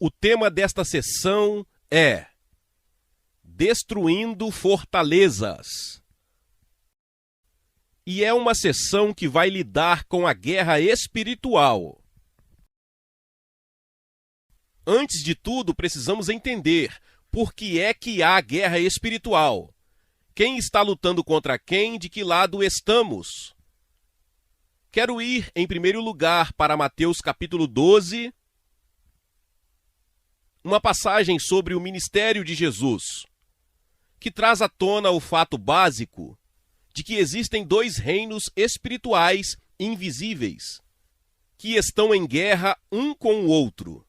O tema desta sessão é Destruindo Fortalezas. E é uma sessão que vai lidar com a guerra espiritual. Antes de tudo, precisamos entender por que é que há guerra espiritual. Quem está lutando contra quem, de que lado estamos? Quero ir, em primeiro lugar, para Mateus capítulo 12, uma passagem sobre o ministério de Jesus, que traz à tona o fato básico de que existem dois reinos espirituais invisíveis, que estão em guerra um com o outro.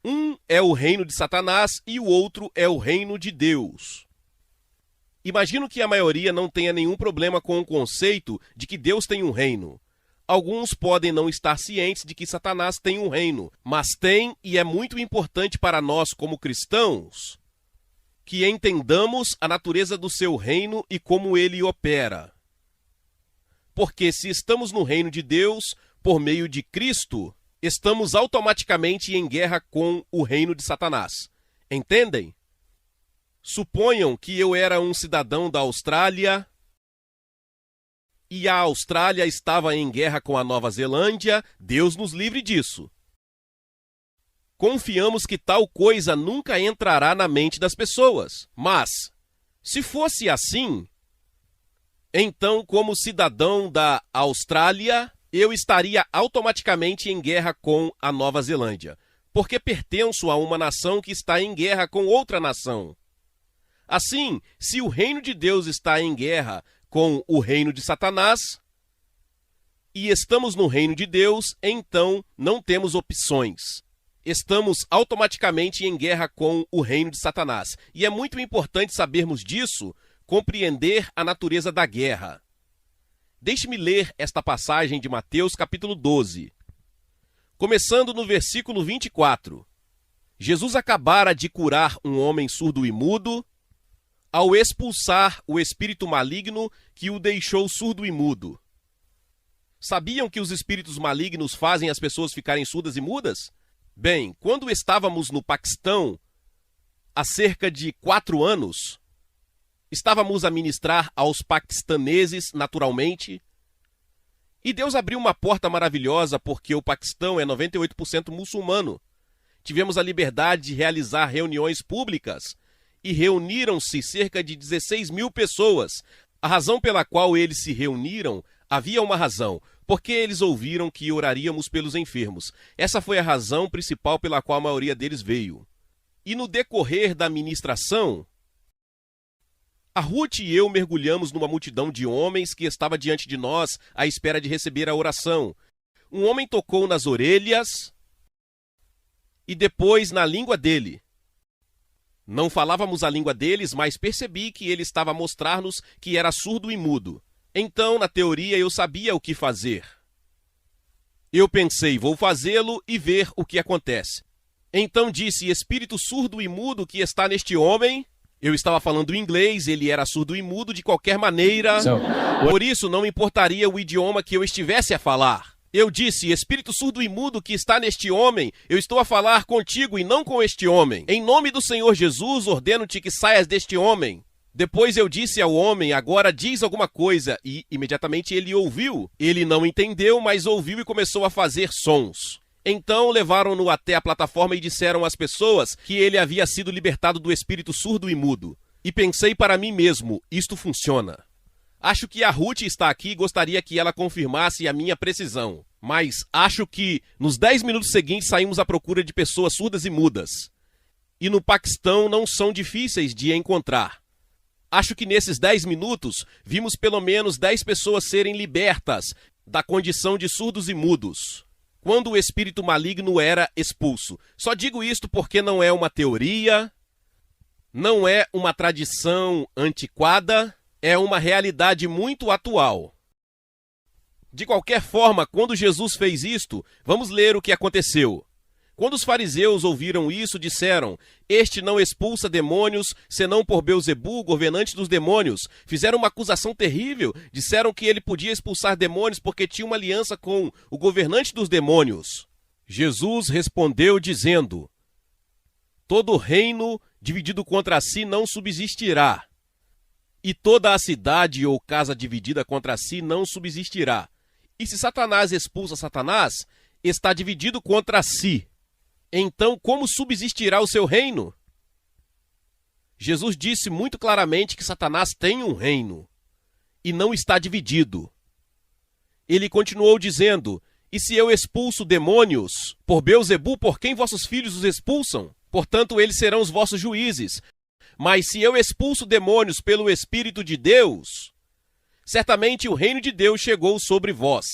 Um é o reino de Satanás e o outro é o reino de Deus. Imagino que a maioria não tenha nenhum problema com o conceito de que Deus tem um reino. Alguns podem não estar cientes de que Satanás tem um reino, mas tem, e é muito importante para nós como cristãos, que entendamos a natureza do seu reino e como ele opera. Porque se estamos no reino de Deus, por meio de Cristo, estamos automaticamente em guerra com o reino de Satanás. Entendem? Suponham que eu era um cidadão da Austrália e a Austrália estava em guerra com a Nova Zelândia. Deus nos livre disso. Confiamos que tal coisa nunca entrará na mente das pessoas. Mas, se fosse assim, então, como cidadão da Austrália, eu estaria automaticamente em guerra com a Nova Zelândia, porque pertenço a uma nação que está em guerra com outra nação. Assim, se o reino de Deus está em guerra com o reino de Satanás, e estamos no reino de Deus, então não temos opções. Estamos automaticamente em guerra com o reino de Satanás. E é muito importante sabermos disso, compreender a natureza da guerra. Deixe-me ler esta passagem de Mateus capítulo 12. Começando no versículo 24. Jesus acabara de curar um homem surdo e mudo, ao expulsar o espírito maligno que o deixou surdo e mudo. Sabiam que os espíritos malignos fazem as pessoas ficarem surdas e mudas? Bem, quando estávamos no Paquistão, há cerca de 4 anos, estávamos a ministrar aos paquistaneses, naturalmente, e Deus abriu uma porta maravilhosa porque o Paquistão é 98% muçulmano. Tivemos a liberdade de realizar reuniões públicas e reuniram-se cerca de 16 mil pessoas. A razão pela qual eles se reuniram, havia uma razão, porque eles ouviram que oraríamos pelos enfermos. Essa foi a razão principal pela qual a maioria deles veio. E no decorrer da ministração, a Ruth e eu mergulhamos numa multidão de homens que estava diante de nós à espera de receber a oração. Um homem tocou nas orelhas e depois na língua dele. Não falávamos a língua deles, mas percebi que ele estava a mostrar-nos que era surdo e mudo. Então, na teoria, eu sabia o que fazer. Eu pensei, vou fazê-lo e ver o que acontece. Então disse, espírito surdo e mudo que está neste homem. Eu estava falando inglês, ele era surdo e mudo de qualquer maneira. Por isso, não importaria o idioma que eu estivesse a falar. Eu disse, espírito surdo e mudo que está neste homem, eu estou a falar contigo e não com este homem. Em nome do Senhor Jesus, ordeno-te que saias deste homem. Depois eu disse ao homem, agora diz alguma coisa, e imediatamente ele ouviu. Ele não entendeu, mas ouviu e começou a fazer sons. Então levaram-no até a plataforma e disseram às pessoas que ele havia sido libertado do espírito surdo e mudo. E pensei para mim mesmo, isto funciona. Acho que a Ruth está aqui e gostaria que ela confirmasse a minha precisão. Mas acho que nos 10 minutos seguintes saímos à procura de pessoas surdas e mudas. E no Paquistão não são difíceis de encontrar. Acho que nesses 10 minutos vimos pelo menos 10 pessoas serem libertas da condição de surdos e mudos, quando o espírito maligno era expulso. Só digo isto porque não é uma teoria, não é uma tradição antiquada, é uma realidade muito atual. De qualquer forma, quando Jesus fez isto, vamos ler o que aconteceu. Quando os fariseus ouviram isso, disseram, este não expulsa demônios, senão por Belzebu, governante dos demônios. Fizeram uma acusação terrível, disseram que ele podia expulsar demônios porque tinha uma aliança com o governante dos demônios. Jesus respondeu dizendo: todo reino dividido contra si não subsistirá, e toda a cidade ou casa dividida contra si não subsistirá. E se Satanás expulsa Satanás, está dividido contra si. Então, como subsistirá o seu reino? Jesus disse muito claramente que Satanás tem um reino e não está dividido. Ele continuou dizendo: e se eu expulso demônios por Beelzebu, por quem vossos filhos os expulsam? Portanto, eles serão os vossos juízes. Mas se eu expulso demônios pelo Espírito de Deus, certamente o reino de Deus chegou sobre vós.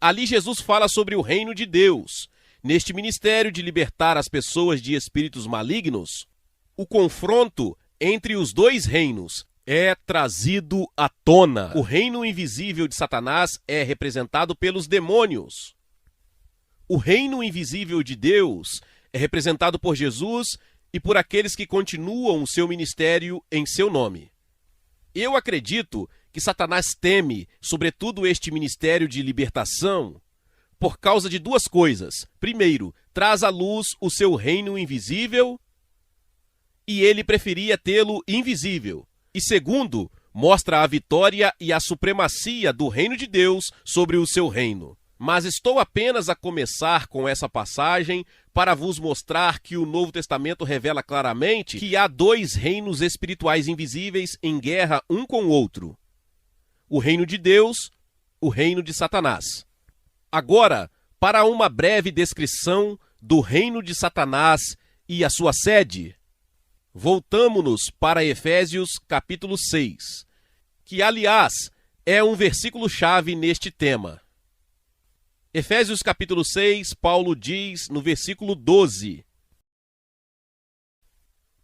Ali Jesus fala sobre o reino de Deus. Neste ministério de libertar as pessoas de espíritos malignos, o confronto entre os dois reinos é trazido à tona. O reino invisível de Satanás é representado pelos demônios. O reino invisível de Deus é representado por Jesus e por aqueles que continuam o seu ministério em seu nome. Eu acredito que Satanás teme, sobretudo, este ministério de libertação, por causa de duas coisas. Primeiro, traz à luz o seu reino invisível e ele preferia tê-lo invisível. E segundo, mostra a vitória e a supremacia do reino de Deus sobre o seu reino. Mas estou apenas a começar com essa passagem para vos mostrar que o Novo Testamento revela claramente que há dois reinos espirituais invisíveis em guerra um com o outro: o reino de Deus, o reino de Satanás. Agora, para uma breve descrição do reino de Satanás e a sua sede, voltamo-nos para Efésios capítulo 6, que, aliás, é um versículo-chave neste tema. Efésios capítulo 6, Paulo diz no versículo 12: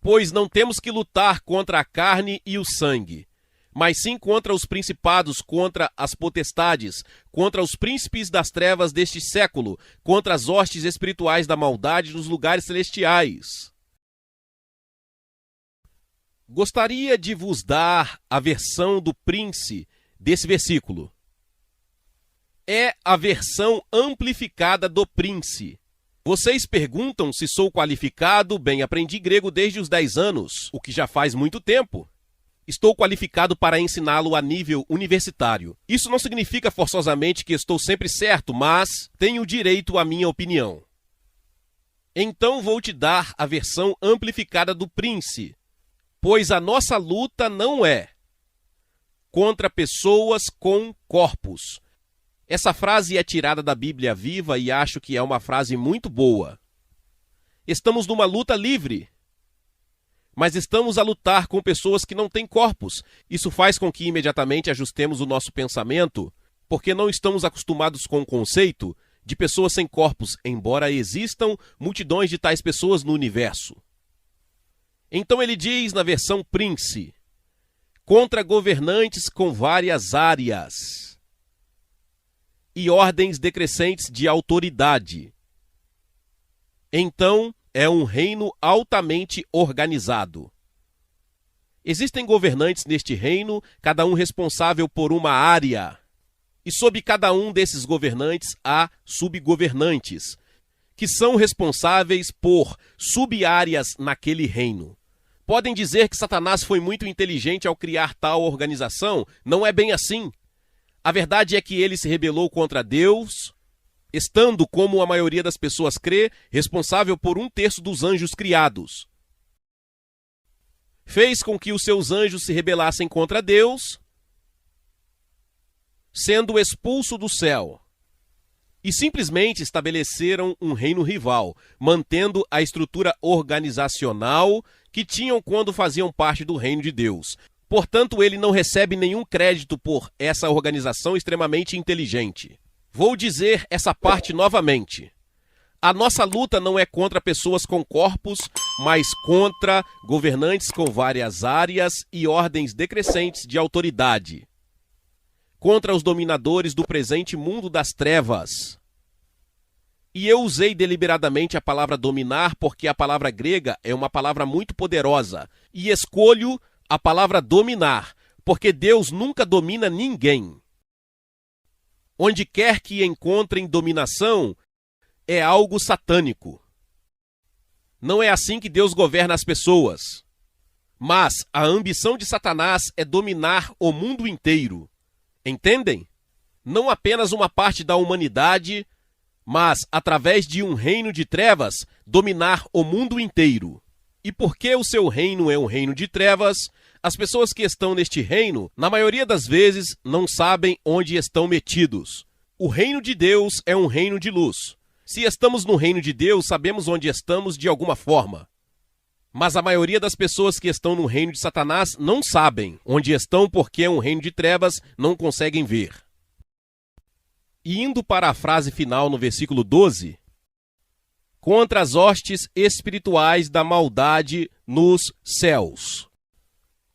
pois não temos que lutar contra a carne e o sangue, mas sim contra os principados, contra as potestades, contra os príncipes das trevas deste século, contra as hostes espirituais da maldade nos lugares celestiais. Gostaria de vos dar a versão do Prince desse versículo. É a versão amplificada do Prince. Vocês perguntam se sou qualificado? Bem, aprendi grego desde os 10 anos, o que já faz muito tempo. Estou qualificado para ensiná-lo a nível universitário. Isso não significa forçosamente que estou sempre certo, mas tenho direito à minha opinião. Então vou te dar a versão amplificada do Prince. Pois a nossa luta não é contra pessoas com corpos. Essa frase é tirada da Bíblia Viva e acho que é uma frase muito boa. Estamos numa luta livre, mas estamos a lutar com pessoas que não têm corpos. Isso faz com que imediatamente ajustemos o nosso pensamento, porque não estamos acostumados com o conceito de pessoas sem corpos, embora existam multidões de tais pessoas no universo. Então ele diz na versão Prince: contra governantes com várias áreas e ordens decrescentes de autoridade. Então, é um reino altamente organizado. Existem governantes neste reino, cada um responsável por uma área. E sob cada um desses governantes há subgovernantes, que são responsáveis por sub-áreas naquele reino. Podem dizer que Satanás foi muito inteligente ao criar tal organização? Não é bem assim. A verdade é que ele se rebelou contra Deus, estando, como a maioria das pessoas crê, responsável por 1/3 dos anjos criados. Fez com que os seus anjos se rebelassem contra Deus, sendo expulso do céu. E simplesmente estabeleceram um reino rival, mantendo a estrutura organizacional que tinham quando faziam parte do reino de Deus. Portanto, ele não recebe nenhum crédito por essa organização extremamente inteligente. Vou dizer essa parte novamente. A nossa luta não é contra pessoas com corpos, mas contra governantes com várias áreas e ordens decrescentes de autoridade. Contra os dominadores do presente mundo das trevas. E eu usei deliberadamente a palavra dominar porque a palavra grega é uma palavra muito poderosa. E escolho a palavra dominar, porque Deus nunca domina ninguém. Onde quer que encontrem dominação, é algo satânico. Não é assim que Deus governa as pessoas. Mas a ambição de Satanás é dominar o mundo inteiro. Entendem? Não apenas uma parte da humanidade, mas, através de um reino de trevas, dominar o mundo inteiro. E porque o seu reino é um reino de trevas, as pessoas que estão neste reino, na maioria das vezes, não sabem onde estão metidos. O reino de Deus é um reino de luz. Se estamos no reino de Deus, sabemos onde estamos de alguma forma. Mas a maioria das pessoas que estão no reino de Satanás não sabem onde estão porque é um reino de trevas, não conseguem ver. E indo para a frase final no versículo 12, contra as hostes espirituais da maldade nos céus,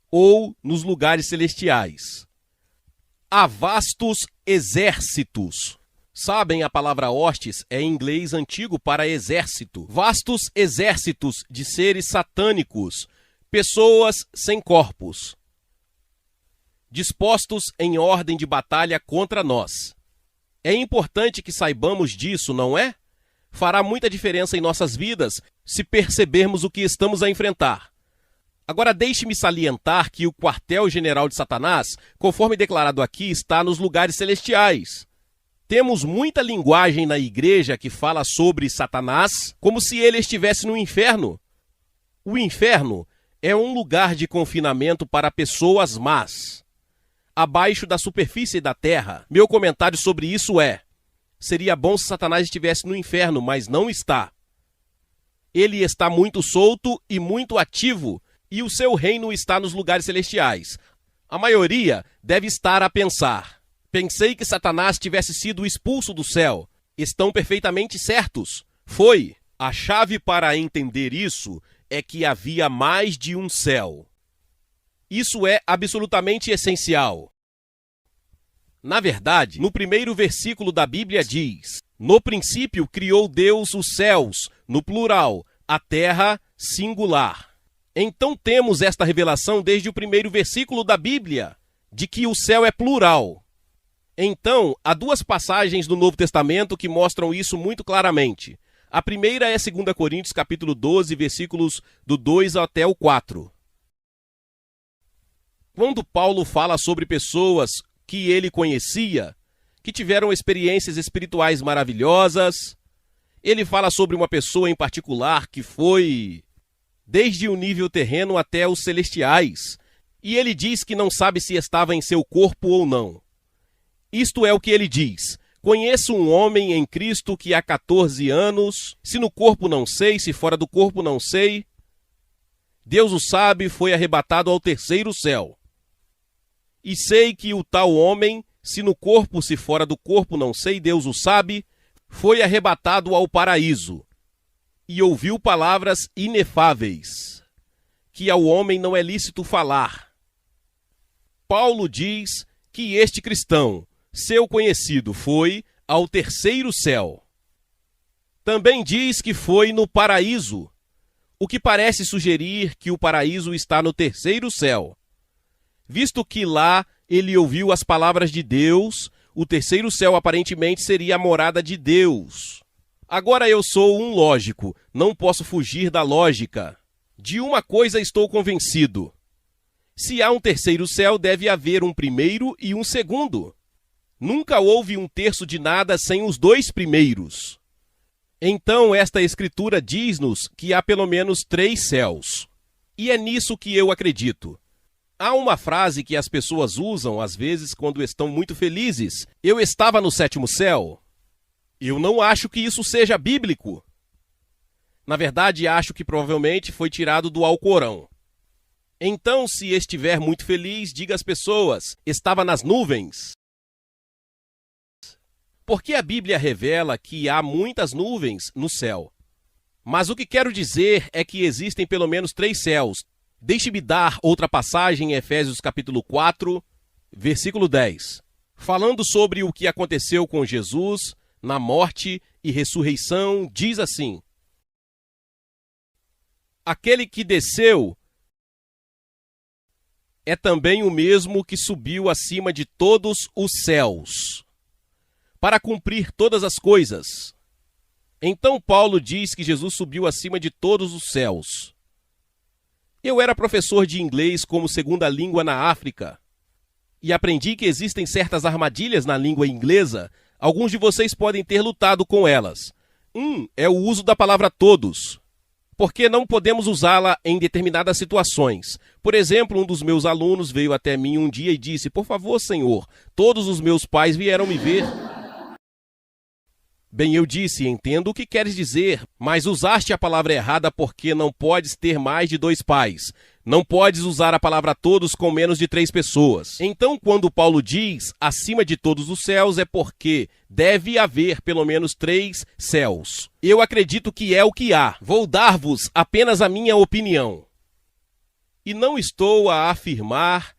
ou nos lugares celestiais. Há vastos exércitos. Sabem, a palavra hostes é em inglês antigo para exército. Vastos exércitos de seres satânicos, pessoas sem corpos, dispostos em ordem de batalha contra nós. É importante que saibamos disso, não é? Fará muita diferença em nossas vidas se percebermos o que estamos a enfrentar. Agora deixe-me salientar que o quartel-general de Satanás, conforme declarado aqui, está nos lugares celestiais. Temos muita linguagem na igreja que fala sobre Satanás como se ele estivesse no inferno. O inferno é um lugar de confinamento para pessoas más, abaixo da superfície da terra. Meu comentário sobre isso é: seria bom se Satanás estivesse no inferno, mas não está. Ele está muito solto e muito ativo, e o seu reino está nos lugares celestiais. A maioria deve estar a pensar: pensei que Satanás tivesse sido expulso do céu. Estão perfeitamente certos. Foi. A chave para entender isso é que havia mais de um céu. Isso é absolutamente essencial. Na verdade, no primeiro versículo da Bíblia diz: no princípio criou Deus os céus, no plural, a terra, singular. Então temos esta revelação desde o primeiro versículo da Bíblia, de que o céu é plural. Então, há duas passagens do Novo Testamento que mostram isso muito claramente. A primeira é 2 Coríntios capítulo 12, versículos do 2 até o 4. Quando Paulo fala sobre pessoas que ele conhecia, que tiveram experiências espirituais maravilhosas, ele fala sobre uma pessoa em particular que foi desde o nível terreno até os celestiais, e ele diz que não sabe se estava em seu corpo ou não. Isto é o que ele diz: conheço um homem em Cristo que há 14 anos, se no corpo não sei, se fora do corpo não sei, Deus o sabe, foi arrebatado ao terceiro céu. E sei que o tal homem, se no corpo, se fora do corpo não sei, Deus o sabe, foi arrebatado ao paraíso, e ouviu palavras inefáveis, que ao homem não é lícito falar. Paulo diz que este cristão, seu conhecido, foi ao terceiro céu. Também diz que foi no paraíso, o que parece sugerir que o paraíso está no terceiro céu. Visto que lá ele ouviu as palavras de Deus, o terceiro céu aparentemente seria a morada de Deus. Agora eu sou um lógico, não posso fugir da lógica. De uma coisa estou convencido: se há um terceiro céu, deve haver um primeiro e um segundo. Nunca houve um terço de nada sem os dois primeiros. Então esta escritura diz-nos que há pelo menos 3 céus. E é nisso que eu acredito. Há uma frase que as pessoas usam, às vezes, quando estão muito felizes: eu estava no 7º céu. Eu não acho que isso seja bíblico. Na verdade, acho que provavelmente foi tirado do Alcorão. Então, se estiver muito feliz, diga às pessoas: estava nas nuvens. Porque a Bíblia revela que há muitas nuvens no céu. Mas o que quero dizer é que existem pelo menos 3 céus. Deixe-me dar outra passagem em Efésios capítulo 4, versículo 10. Falando sobre o que aconteceu com Jesus na morte e ressurreição, diz assim: aquele que desceu é também o mesmo que subiu acima de todos os céus, para cumprir todas as coisas. Então Paulo diz que Jesus subiu acima de todos os céus. Eu era professor de inglês como segunda língua na África e aprendi que existem certas armadilhas na língua inglesa. Alguns de vocês podem ter lutado com elas. É o uso da palavra todos, porque não podemos usá-la em determinadas situações. Por exemplo, um dos meus alunos veio até mim um dia e disse: "Por favor, senhor, todos os meus pais vieram me ver." Bem, eu disse: "Entendo o que queres dizer, mas usaste a palavra errada porque não podes ter mais de 2 pais. Não podes usar a palavra todos com menos de 3 pessoas." Então, quando Paulo diz acima de todos os céus, é porque deve haver pelo menos 3 céus. Eu acredito que é o que há. Vou dar-vos apenas a minha opinião. E não estou a afirmar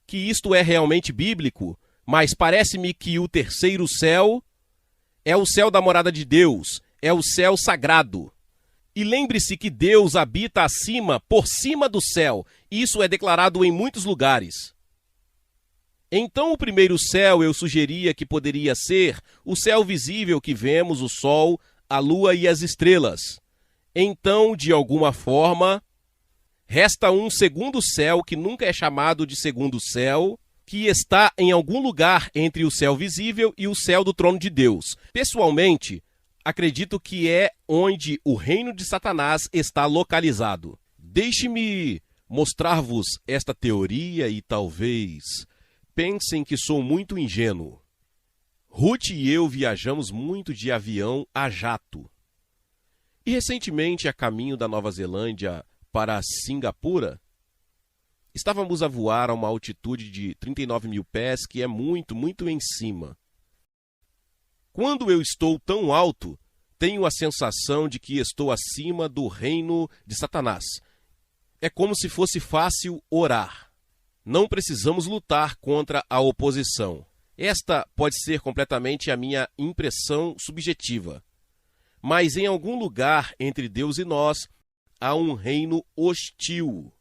que isto é realmente bíblico, mas parece-me que o terceiro céu é o céu da morada de Deus, é o céu sagrado. E lembre-se que Deus habita acima, por cima do céu. Isso é declarado em muitos lugares. Então, o primeiro céu eu sugeria que poderia ser o céu visível que vemos, o sol, a lua e as estrelas. Então, de alguma forma, resta um segundo céu que nunca é chamado de segundo céu, que está em algum lugar entre o céu visível e o céu do trono de Deus. Pessoalmente, acredito que é onde o reino de Satanás está localizado. Deixe-me mostrar-vos esta teoria e talvez pensem que sou muito ingênuo. Ruth e eu viajamos muito de avião a jato. E recentemente, a caminho da Nova Zelândia para Singapura, estávamos a voar a uma altitude de 39 mil pés, que é muito, muito em cima. Quando eu estou tão alto, tenho a sensação de que estou acima do reino de Satanás. É como se fosse fácil orar. Não precisamos lutar contra a oposição. Esta pode ser completamente a minha impressão subjetiva. Mas em algum lugar entre Deus e nós, há um reino hostil,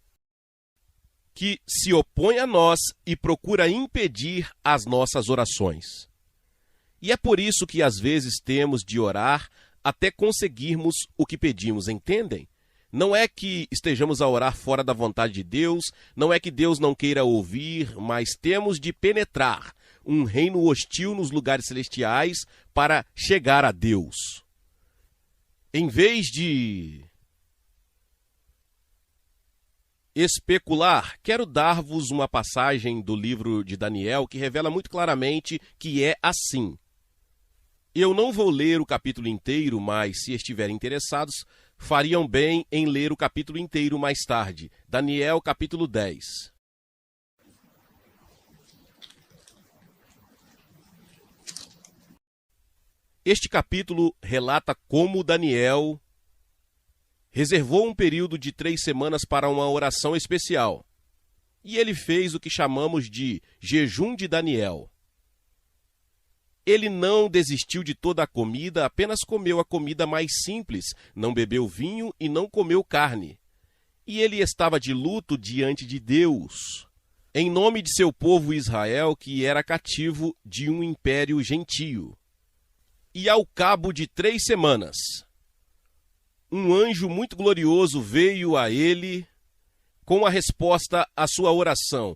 que se opõe a nós e procura impedir as nossas orações. E é por isso que às vezes temos de orar até conseguirmos o que pedimos, entendem? Não é que estejamos a orar fora da vontade de Deus, não é que Deus não queira ouvir, mas temos de penetrar um reino hostil nos lugares celestiais para chegar a Deus. Em vez de especular, quero dar-vos uma passagem do livro de Daniel que revela muito claramente que é assim. Eu não vou ler o capítulo inteiro, mas se estiverem interessados, fariam bem em ler o capítulo inteiro mais tarde. Daniel, capítulo 10. Este capítulo relata como Daniel reservou um período de 3 semanas para uma oração especial. E ele fez o que chamamos de jejum de Daniel. Ele não desistiu de toda a comida, apenas comeu a comida mais simples, não bebeu vinho e não comeu carne. E ele estava de luto diante de Deus, em nome de seu povo Israel, que era cativo de um império gentio. E ao cabo de 3 semanas, um anjo muito glorioso veio a ele com a resposta à sua oração,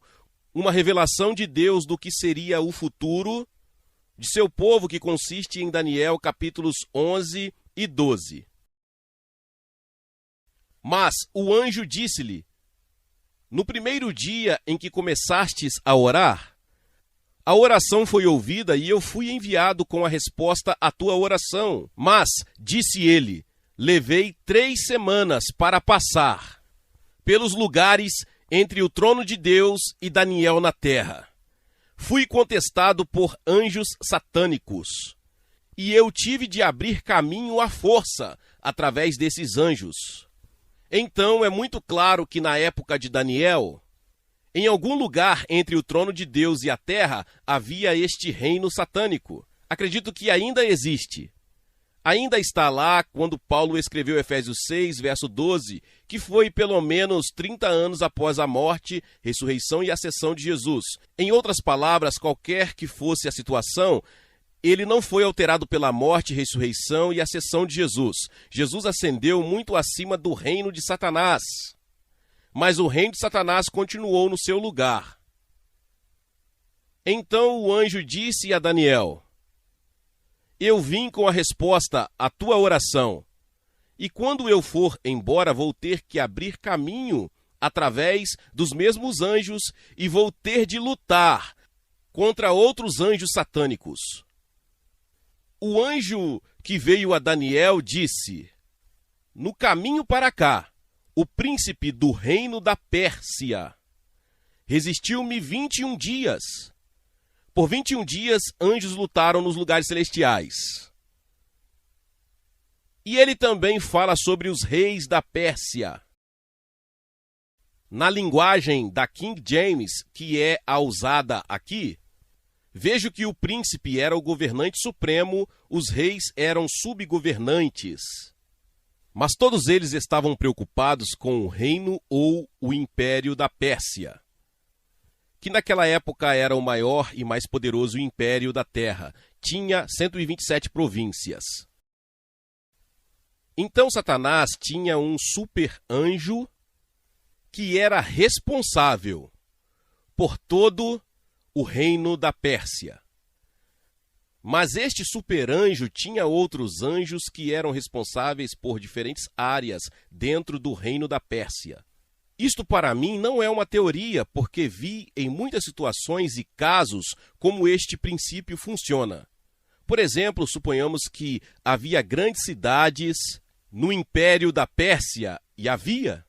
uma revelação de Deus do que seria o futuro de seu povo, que consiste em Daniel capítulos 11 e 12. Mas o anjo disse-lhe: no primeiro dia em que começastes a orar, a oração foi ouvida e eu fui enviado com a resposta à tua oração. Mas, disse ele, levei 3 semanas para passar pelos lugares entre o trono de Deus e Daniel na terra. Fui contestado por anjos satânicos, e eu tive de abrir caminho à força através desses anjos. Então é muito claro que na época de Daniel, em algum lugar entre o trono de Deus e a terra, havia este reino satânico. Acredito que ainda existe. Ainda está lá quando Paulo escreveu Efésios 6, verso 12, que foi pelo menos 30 anos após a morte, ressurreição e ascensão de Jesus. Em outras palavras, qualquer que fosse a situação, ele não foi alterado pela morte, ressurreição e ascensão de Jesus. Jesus ascendeu muito acima do reino de Satanás. Mas o reino de Satanás continuou no seu lugar. Então o anjo disse a Daniel: eu vim com a resposta à tua oração, e quando eu for embora vou ter que abrir caminho através dos mesmos anjos e vou ter de lutar contra outros anjos satânicos. O anjo que veio a Daniel disse: no caminho para cá, o príncipe do reino da Pérsia resistiu-me 21 dias. Por 21 dias, anjos lutaram nos lugares celestiais. E ele também fala sobre os reis da Pérsia. Na linguagem da King James, que é a usada aqui, vejo que o príncipe era o governante supremo, os reis eram subgovernantes. Mas todos eles estavam preocupados com o reino ou o império da Pérsia, que naquela época era o maior e mais poderoso império da Terra. Tinha 127 províncias. Então Satanás tinha um super anjo que era responsável por todo o reino da Pérsia. Mas este super-anjo tinha outros anjos que eram responsáveis por diferentes áreas dentro do reino da Pérsia. Isto para mim não é uma teoria, porque vi em muitas situações e casos como este princípio funciona. Por exemplo, suponhamos que havia grandes cidades no Império da Pérsia, e havia.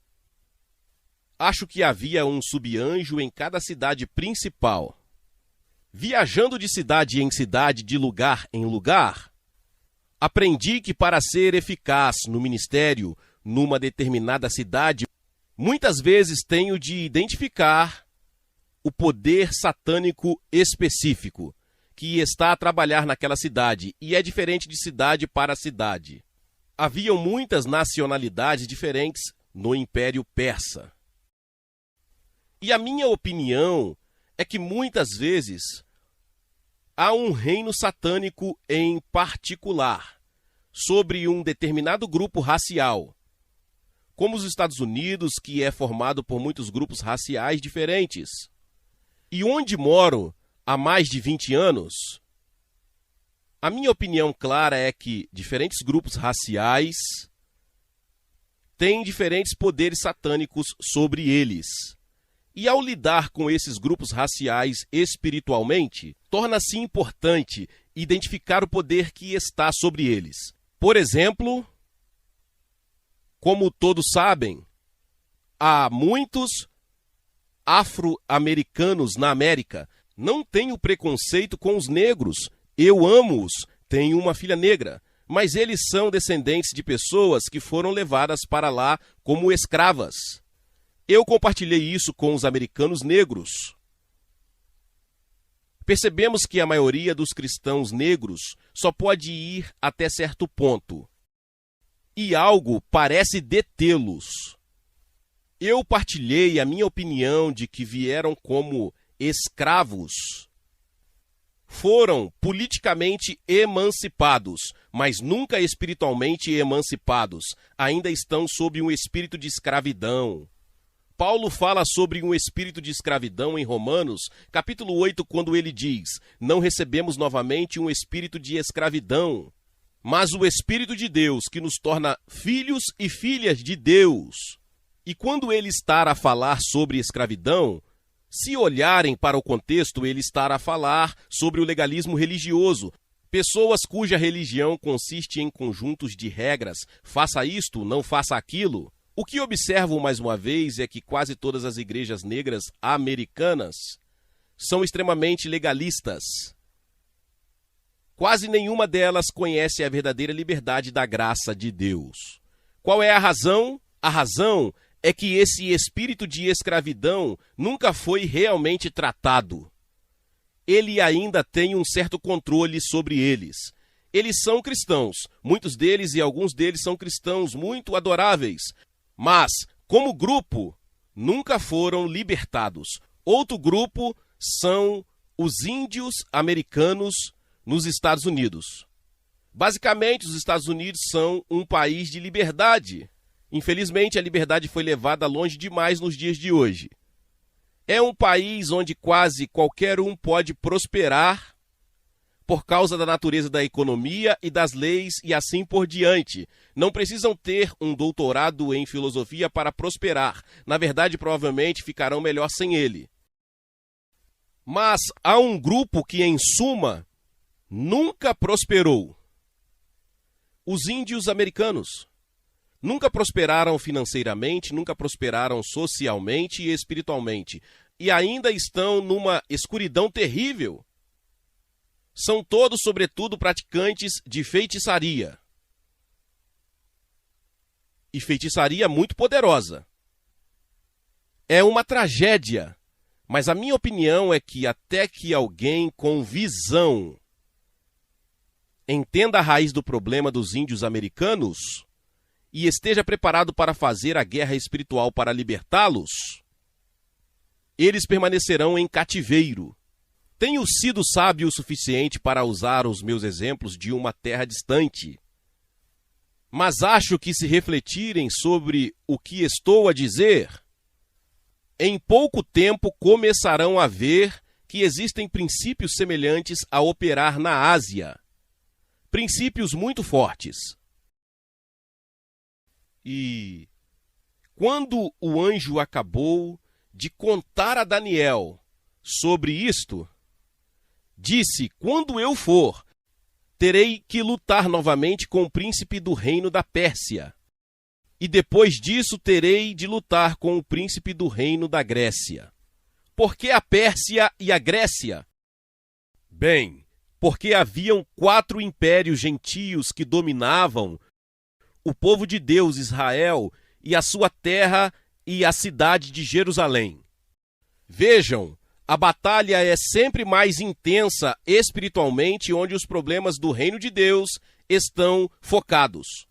Acho que havia um subanjo em cada cidade principal. Viajando de cidade em cidade, de lugar em lugar, aprendi que para ser eficaz no ministério numa determinada cidade, muitas vezes tenho de identificar o poder satânico específico que está a trabalhar naquela cidade, e é diferente de cidade para cidade. Haviam muitas nacionalidades diferentes no Império Persa. E a minha opinião é que muitas vezes há um reino satânico em particular sobre um determinado grupo racial, como os Estados Unidos, que é formado por muitos grupos raciais diferentes. E onde moro há mais de 20 anos, a minha opinião clara é que diferentes grupos raciais têm diferentes poderes satânicos sobre eles. E ao lidar com esses grupos raciais espiritualmente, torna-se importante identificar o poder que está sobre eles. Por exemplo, como todos sabem, há muitos afro-americanos na América. Não tenho preconceito com os negros. Eu amo-os. Tenho uma filha negra. Mas eles são descendentes de pessoas que foram levadas para lá como escravas. Eu compartilhei isso com os americanos negros. Percebemos que a maioria dos cristãos negros só pode ir até certo ponto. E algo parece detê-los. Eu partilhei a minha opinião de que vieram como escravos. Foram politicamente emancipados, mas nunca espiritualmente emancipados. Ainda estão sob um espírito de escravidão. Paulo fala sobre um espírito de escravidão em Romanos, capítulo 8, quando ele diz: não recebemos novamente um espírito de escravidão, mas o Espírito de Deus, que nos torna filhos e filhas de Deus. E quando ele está a falar sobre escravidão, se olharem para o contexto, ele está a falar sobre o legalismo religioso. Pessoas cuja religião consiste em conjuntos de regras, faça isto, não faça aquilo. O que observo mais uma vez é que quase todas as igrejas negras americanas são extremamente legalistas. Quase nenhuma delas conhece a verdadeira liberdade da graça de Deus. Qual é a razão? A razão é que esse espírito de escravidão nunca foi realmente tratado. Ele ainda tem um certo controle sobre eles. Eles são cristãos, muitos deles e alguns deles são cristãos muito adoráveis, mas, como grupo, nunca foram libertados. Outro grupo são os índios americanos nos Estados Unidos. Basicamente, os Estados Unidos são um país de liberdade. Infelizmente, a liberdade foi levada longe demais nos dias de hoje. É um país onde quase qualquer um pode prosperar por causa da natureza da economia e das leis e assim por diante. Não precisam ter um doutorado em filosofia para prosperar. Na verdade, provavelmente ficarão melhor sem ele. Mas há um grupo que, em suma, nunca prosperou. Os índios americanos. Nunca prosperaram financeiramente, nunca prosperaram socialmente e espiritualmente. E ainda estão numa escuridão terrível. São todos, sobretudo, praticantes de feitiçaria. E feitiçaria muito poderosa. É uma tragédia. Mas a minha opinião é que até que alguém com visão entenda a raiz do problema dos índios americanos e esteja preparado para fazer a guerra espiritual para libertá-los, eles permanecerão em cativeiro. Tenho sido sábio o suficiente para usar os meus exemplos de uma terra distante. Mas acho que, se refletirem sobre o que estou a dizer, em pouco tempo começarão a ver que existem princípios semelhantes a operar na Ásia. Princípios muito fortes. E quando o anjo acabou de contar a Daniel sobre isto, disse: quando eu for, terei que lutar novamente com o príncipe do reino da Pérsia. E depois disso terei de lutar com o príncipe do reino da Grécia. Por que a Pérsia e a Grécia? Bem, porque haviam 4 impérios gentios que dominavam o povo de Deus, Israel, e a sua terra e a cidade de Jerusalém. Vejam, a batalha é sempre mais intensa espiritualmente onde os problemas do reino de Deus estão focados.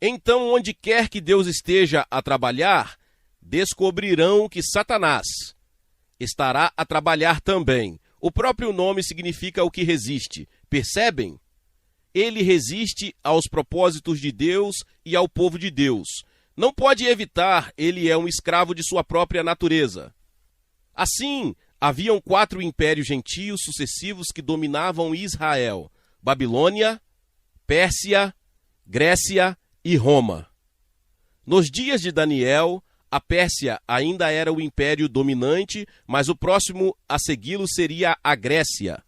Então, onde quer que Deus esteja a trabalhar, descobrirão que Satanás estará a trabalhar também. O próprio nome significa o que resiste. Percebem? Ele resiste aos propósitos de Deus e ao povo de Deus. Não pode evitar, ele é um escravo de sua própria natureza. Assim, haviam 4 impérios gentios sucessivos que dominavam Israel: Babilônia, Pérsia, Grécia e Roma. Nos dias de Daniel, a Pérsia ainda era o império dominante, mas o próximo a segui-lo seria a Grécia.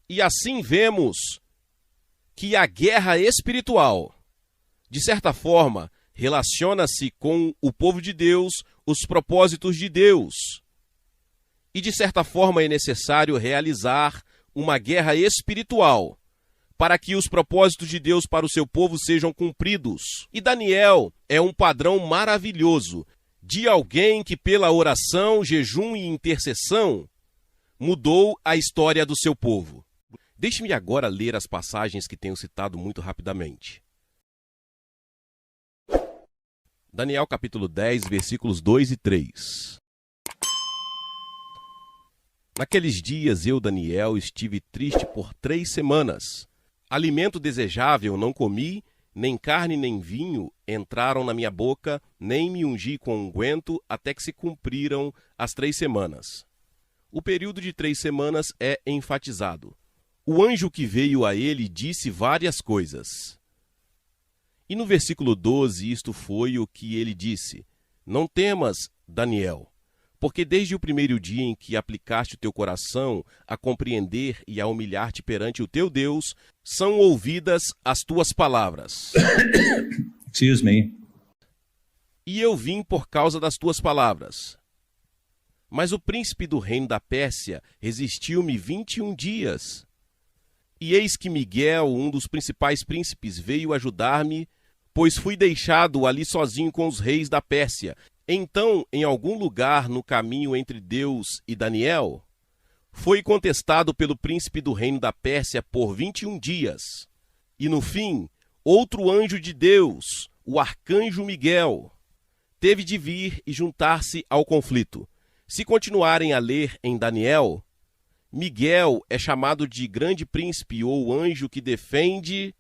E assim vemos que a guerra espiritual, de certa forma, relaciona-se com o povo de Deus, os propósitos de Deus. E de certa forma é necessário realizar uma guerra espiritual para que os propósitos de Deus para o seu povo sejam cumpridos. E Daniel é um padrão maravilhoso de alguém que, pela oração, jejum e intercessão, mudou a história do seu povo. Deixe-me agora ler as passagens que tenho citado muito rapidamente. Daniel capítulo 10, versículos 2 e 3. Naqueles dias eu, Daniel, estive triste por 3 semanas. Alimento desejável não comi, nem carne nem vinho entraram na minha boca, nem me ungi com unguento, até que se cumpriram as 3 semanas. O período de 3 semanas é enfatizado. O anjo que veio a ele disse várias coisas. E no versículo 12, isto foi o que ele disse: não temas, Daniel, porque desde o primeiro dia em que aplicaste o teu coração a compreender e a humilhar-te perante o teu Deus, são ouvidas as tuas palavras. Excuse me. E eu vim por causa das tuas palavras. Mas o príncipe do reino da Pérsia resistiu-me 21 dias. E eis que Miguel, um dos principais príncipes, veio ajudar-me, pois fui deixado ali sozinho com os reis da Pérsia. Então, em algum lugar no caminho entre Deus e Daniel, foi contestado pelo príncipe do reino da Pérsia por 21 dias. E no fim, outro anjo de Deus, o arcanjo Miguel, teve de vir e juntar-se ao conflito. Se continuarem a ler em Daniel, Miguel é chamado de grande príncipe ou anjo que defende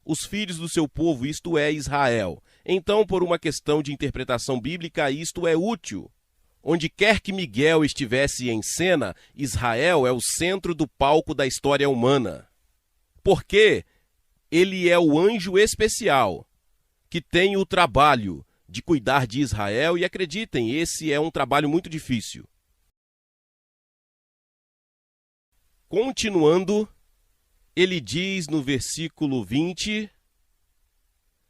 os filhos do seu povo, isto é, Israel. Então, por uma questão de interpretação bíblica, isto é útil. Onde quer que Miguel estivesse em cena, Israel é o centro do palco da história humana. Porque ele é o anjo especial que tem o trabalho de cuidar de Israel, e acreditem, esse é um trabalho muito difícil. Continuando, ele diz no versículo 20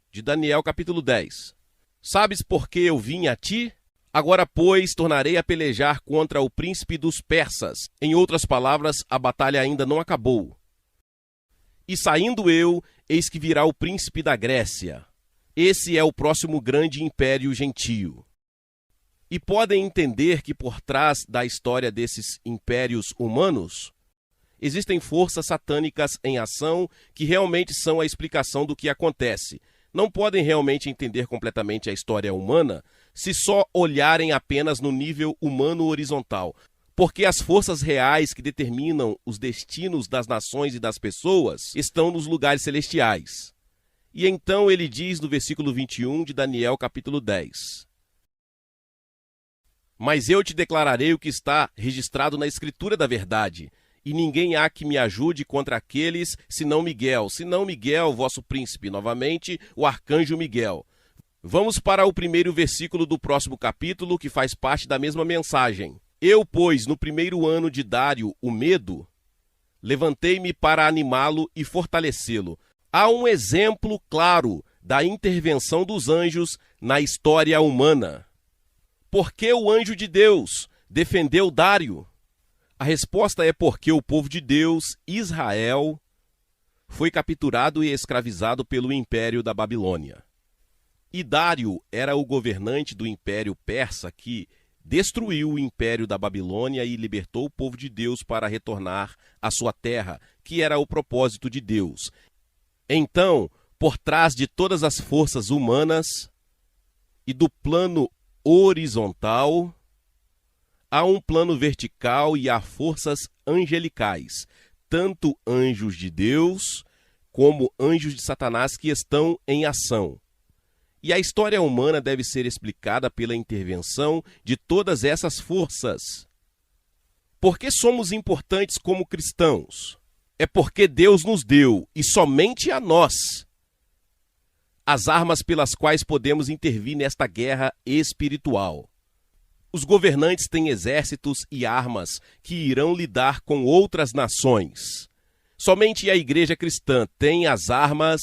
de Daniel capítulo 10: Sabes por que eu vim a ti? Agora, pois, tornarei a pelejar contra o príncipe dos persas. Em outras palavras, a batalha ainda não acabou. E saindo eu, eis que virá o príncipe da Grécia. Esse é o próximo grande império gentio. E podem entender que por trás da história desses impérios humanos, existem forças satânicas em ação que realmente são a explicação do que acontece. Não podem realmente entender completamente a história humana se só olharem apenas no nível humano horizontal, porque as forças reais que determinam os destinos das nações e das pessoas estão nos lugares celestiais. E então ele diz no versículo 21 de Daniel capítulo 10: Mas eu te declararei o que está registrado na Escritura da verdade, e ninguém há que me ajude contra aqueles, senão Miguel, vosso príncipe, novamente, o arcanjo Miguel. Vamos para o primeiro versículo do próximo capítulo, que faz parte da mesma mensagem. Eu, pois, no primeiro ano de Dário, o Medo, levantei-me para animá-lo e fortalecê-lo. Há um exemplo claro da intervenção dos anjos na história humana. Por que o anjo de Deus defendeu Dário? A resposta é porque o povo de Deus, Israel, foi capturado e escravizado pelo Império da Babilônia. E Dário era o governante do Império Persa que destruiu o Império da Babilônia e libertou o povo de Deus para retornar à sua terra, que era o propósito de Deus. Então, por trás de todas as forças humanas e do plano horizontal, há um plano vertical e há forças angelicais, tanto anjos de Deus como anjos de Satanás que estão em ação. E a história humana deve ser explicada pela intervenção de todas essas forças. Por que somos importantes como cristãos? É porque Deus nos deu, e somente a nós, as armas pelas quais podemos intervir nesta guerra espiritual. Os governantes têm exércitos e armas que irão lidar com outras nações. Somente a igreja cristã tem as armas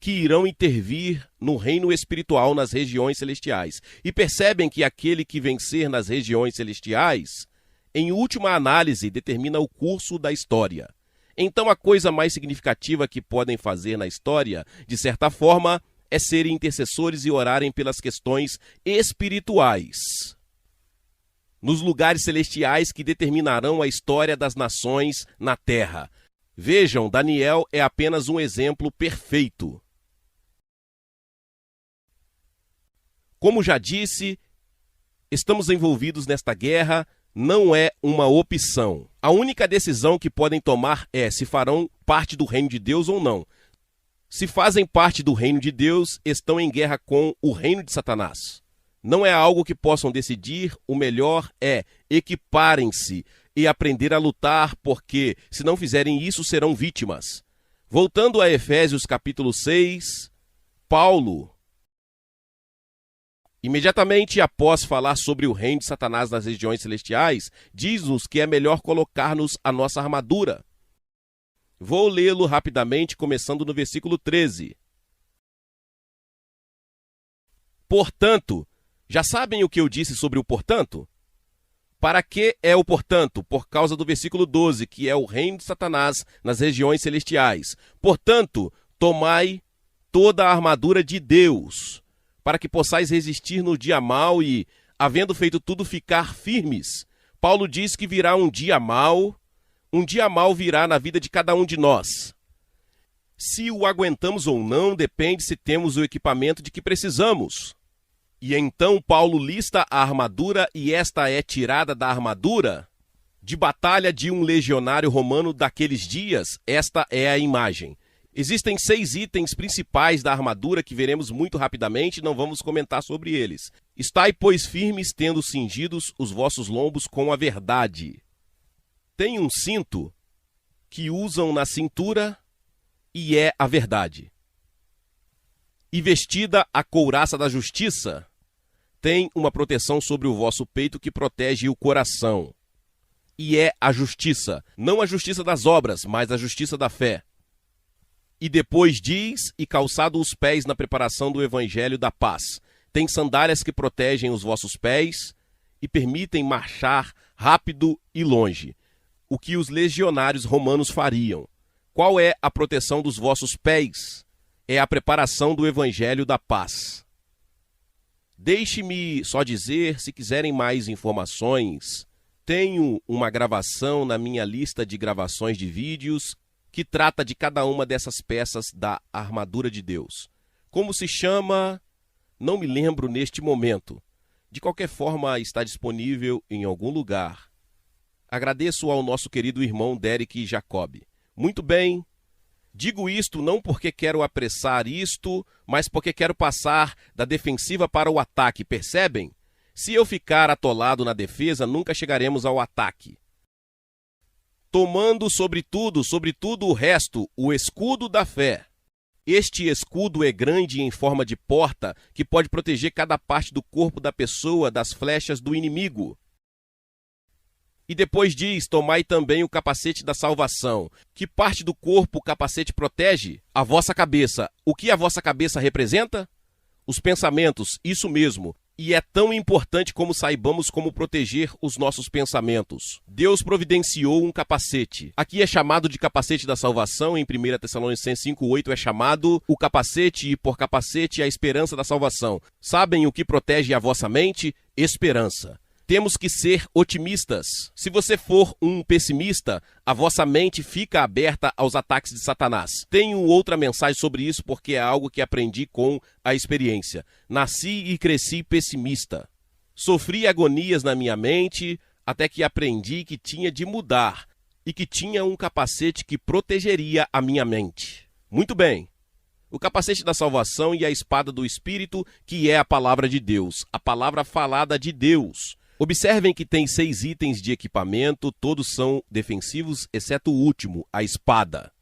que irão intervir no reino espiritual nas regiões celestiais. E percebem que aquele que vencer nas regiões celestiais, em última análise, determina o curso da história. Então a coisa mais significativa que podem fazer na história, de certa forma, é serem intercessores e orarem pelas questões espirituais, nos lugares celestiais que determinarão a história das nações na terra. Vejam, Daniel é apenas um exemplo perfeito. Como já disse, estamos envolvidos nesta guerra, não é uma opção. A única decisão que podem tomar é se farão parte do reino de Deus ou não. Se fazem parte do reino de Deus, estão em guerra com o reino de Satanás. Não é algo que possam decidir, o melhor é equiparem-se e aprender a lutar, porque se não fizerem isso, serão vítimas. Voltando a Efésios capítulo 6, Paulo, imediatamente após falar sobre o reino de Satanás nas regiões celestiais, diz-nos que é melhor colocar-nos a nossa armadura. Vou lê-lo rapidamente, começando no versículo 13. Portanto, já sabem o que eu disse sobre o portanto? Para que é o portanto? Por causa do versículo 12, que é o reino de Satanás nas regiões celestiais. Portanto, tomai toda a armadura de Deus, para que possais resistir no dia mau e, havendo feito tudo, ficar firmes. Paulo diz que virá um dia mau virá na vida de cada um de nós. Se o aguentamos ou não, depende se temos o equipamento de que precisamos. E então Paulo lista a armadura, e esta é tirada da armadura de batalha de um legionário romano daqueles dias, esta é a imagem. Existem 6 itens principais da armadura que veremos muito rapidamente, não vamos comentar sobre eles. Estai, pois, firmes, tendo cingidos os vossos lombos com a verdade. Tem um cinto que usam na cintura e é a verdade. E vestida a couraça da justiça, tem uma proteção sobre o vosso peito que protege o coração. E é a justiça, não a justiça das obras, mas a justiça da fé. E depois diz, e calçado os pés na preparação do evangelho da paz. Tem sandálias que protegem os vossos pés e permitem marchar rápido e longe. O que os legionários romanos fariam. Qual é a proteção dos vossos pés? É a preparação do evangelho da paz. Deixe-me só dizer, se quiserem mais informações, tenho uma gravação na minha lista de gravações de vídeos que trata de cada uma dessas peças da armadura de Deus. Como se chama? Não me lembro neste momento. De qualquer forma, está disponível em algum lugar. Agradeço ao nosso querido irmão Derek Jacob. Muito bem. Digo isto não porque quero apressar isto, mas porque quero passar da defensiva para o ataque, percebem? Se eu ficar atolado na defesa, nunca chegaremos ao ataque. Tomando sobretudo o resto, o escudo da fé. Este escudo é grande em forma de porta, que pode proteger cada parte do corpo da pessoa das flechas do inimigo. E depois diz, tomai também o capacete da salvação. Que parte do corpo o capacete protege? A vossa cabeça. O que a vossa cabeça representa? Os pensamentos, isso mesmo. E é tão importante como saibamos como proteger os nossos pensamentos. Deus providenciou um capacete. Aqui é chamado de capacete da salvação, em 1 Tessalonicenses 5:8 é chamado o capacete e por capacete a esperança da salvação. Sabem o que protege a vossa mente? Esperança. Temos que ser otimistas. Se você for um pessimista, a vossa mente fica aberta aos ataques de Satanás. Tenho outra mensagem sobre isso porque é algo que aprendi com a experiência. Nasci e cresci pessimista. Sofri agonias na minha mente até que aprendi que tinha de mudar e que tinha um capacete que protegeria a minha mente. Muito bem. O capacete da salvação e a espada do Espírito, que é a palavra de Deus, a palavra falada de Deus. Observem que tem 6 itens de equipamento, todos são defensivos, exceto o último, a espada,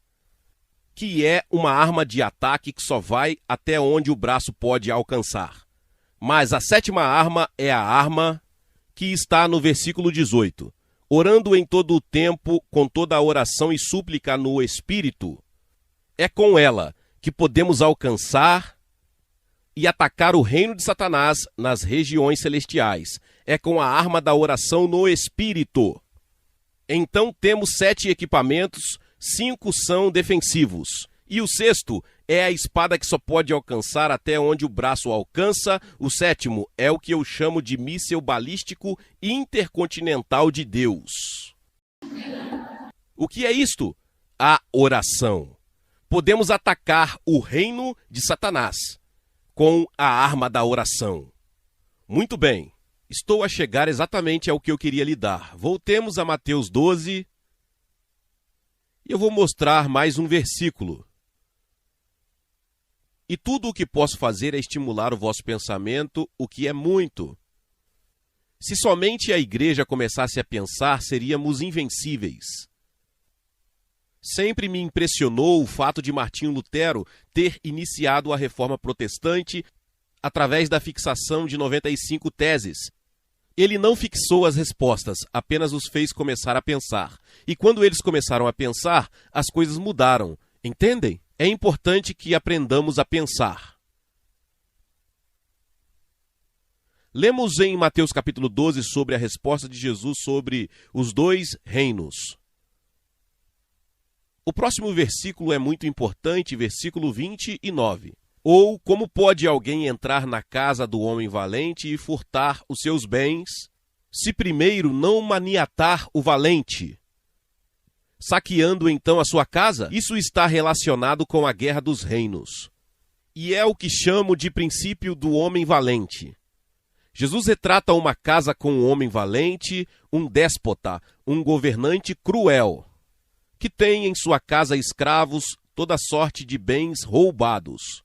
que é uma arma de ataque que só vai até onde o braço pode alcançar. Mas a 7ª arma é a arma que está no versículo 18. Orando em todo o tempo, com toda a oração e súplica no Espírito, é com ela que podemos alcançar e atacar o reino de Satanás nas regiões celestiais. É com a arma da oração no Espírito. Então temos 7 equipamentos, 5 são defensivos. E o 6º é a espada que só pode alcançar até onde o braço alcança. O 7º é o que eu chamo de míssil balístico intercontinental de Deus. O que é isto? A oração. Podemos atacar o reino de Satanás com a arma da oração. Muito bem, estou a chegar exatamente ao que eu queria lhe dar. Voltemos a Mateus 12 e eu vou mostrar mais um versículo. E tudo o que posso fazer é estimular o vosso pensamento, o que é muito. Se somente a igreja começasse a pensar, seríamos invencíveis. Sempre me impressionou o fato de Martinho Lutero ter iniciado a reforma protestante através da fixação de 95 teses. Ele não fixou as respostas, apenas os fez começar a pensar. E quando eles começaram a pensar, as coisas mudaram. Entendem? É importante que aprendamos a pensar. Lemos em Mateus capítulo 12 sobre a resposta de Jesus sobre os 2 reinos. O próximo versículo é muito importante, versículo 29. Ou como pode alguém entrar na casa do homem valente e furtar os seus bens, se primeiro não maniatar o valente? Saqueando então a sua casa? Isso está relacionado com a guerra dos reinos. E é o que chamo de princípio do homem valente. Jesus retrata uma casa com um homem valente, um déspota, um governante cruel, que tem em sua casa escravos, toda sorte de bens roubados.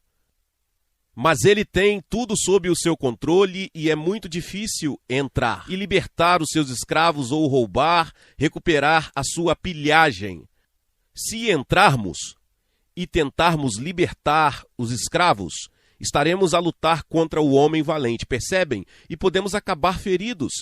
Mas ele tem tudo sob o seu controle e é muito difícil entrar e libertar os seus escravos ou roubar, recuperar a sua pilhagem. Se entrarmos e tentarmos libertar os escravos, estaremos a lutar contra o homem valente, percebem? E podemos acabar feridos.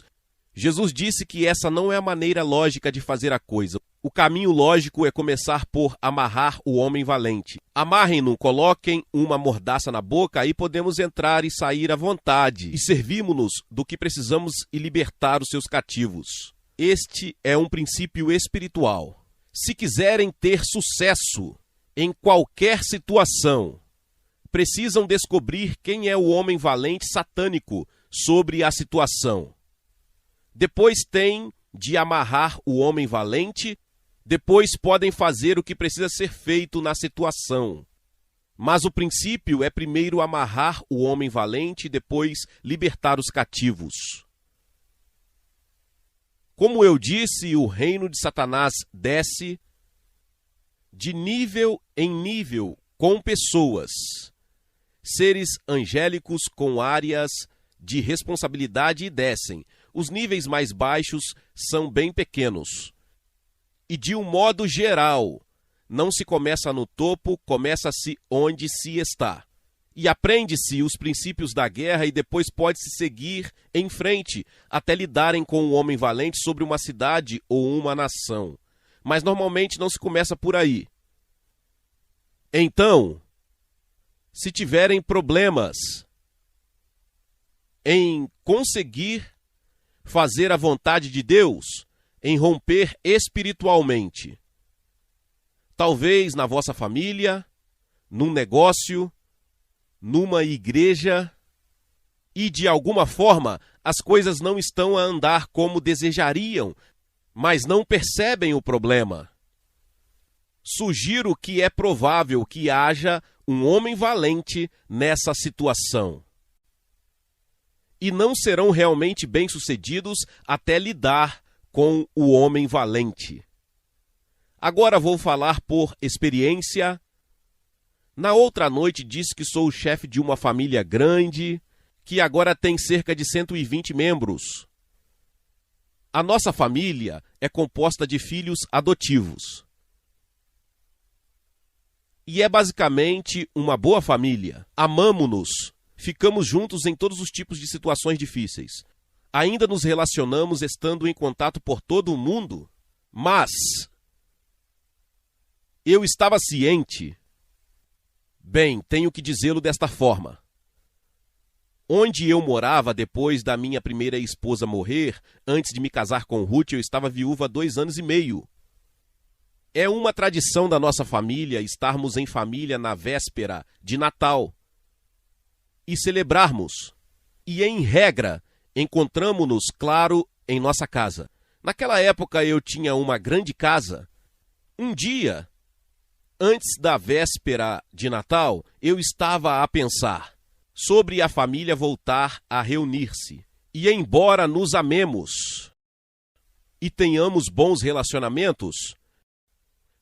Jesus disse que essa não é a maneira lógica de fazer a coisa. O caminho lógico é começar por amarrar o homem valente. Amarrem-no, coloquem uma mordaça na boca, aí podemos entrar e sair à vontade. E servimos-nos do que precisamos e libertar os seus cativos. Este é um princípio espiritual. Se quiserem ter sucesso em qualquer situação, precisam descobrir quem é o homem valente satânico sobre a situação. Depois têm de amarrar o homem valente, depois podem fazer o que precisa ser feito na situação. Mas o princípio é primeiro amarrar o homem valente e depois libertar os cativos. Como eu disse, o reino de Satanás desce de nível em nível com pessoas, seres angélicos com áreas de responsabilidade e descem. Os níveis mais baixos são bem pequenos. E de um modo geral, não se começa no topo, começa-se onde se está. E aprende-se os princípios da guerra e depois pode-se seguir em frente até lidarem com um homem valente sobre uma cidade ou uma nação. Mas normalmente não se começa por aí. Então, se tiverem problemas em conseguir fazer a vontade de Deus, em romper espiritualmente, talvez na vossa família, num negócio, numa igreja, e de alguma forma as coisas não estão a andar como desejariam, mas não percebem o problema. Sugiro que é provável que haja um homem valente nessa situação. E não serão realmente bem-sucedidos até lidar com o homem valente. Agora vou falar por experiência. Na outra noite disse que sou o chefe de uma família grande, que agora tem cerca de 120 membros. A nossa família é composta de filhos adotivos. E é basicamente uma boa família. Amamo-nos. Ficamos juntos em todos os tipos de situações difíceis. Ainda nos relacionamos estando em contato por todo o mundo, mas eu estava ciente. Bem, tenho que dizê-lo desta forma. Onde eu morava depois da minha primeira esposa morrer, antes de me casar com Ruth, eu estava viúva há 2 anos e meio. É uma tradição da nossa família estarmos em família na véspera de Natal e celebrarmos. E, em regra, encontramo-nos, claro, em nossa casa. Naquela época eu tinha uma grande casa. Um dia, antes da véspera de Natal, eu estava a pensar sobre a família voltar a reunir-se. E embora nos amemos e tenhamos bons relacionamentos,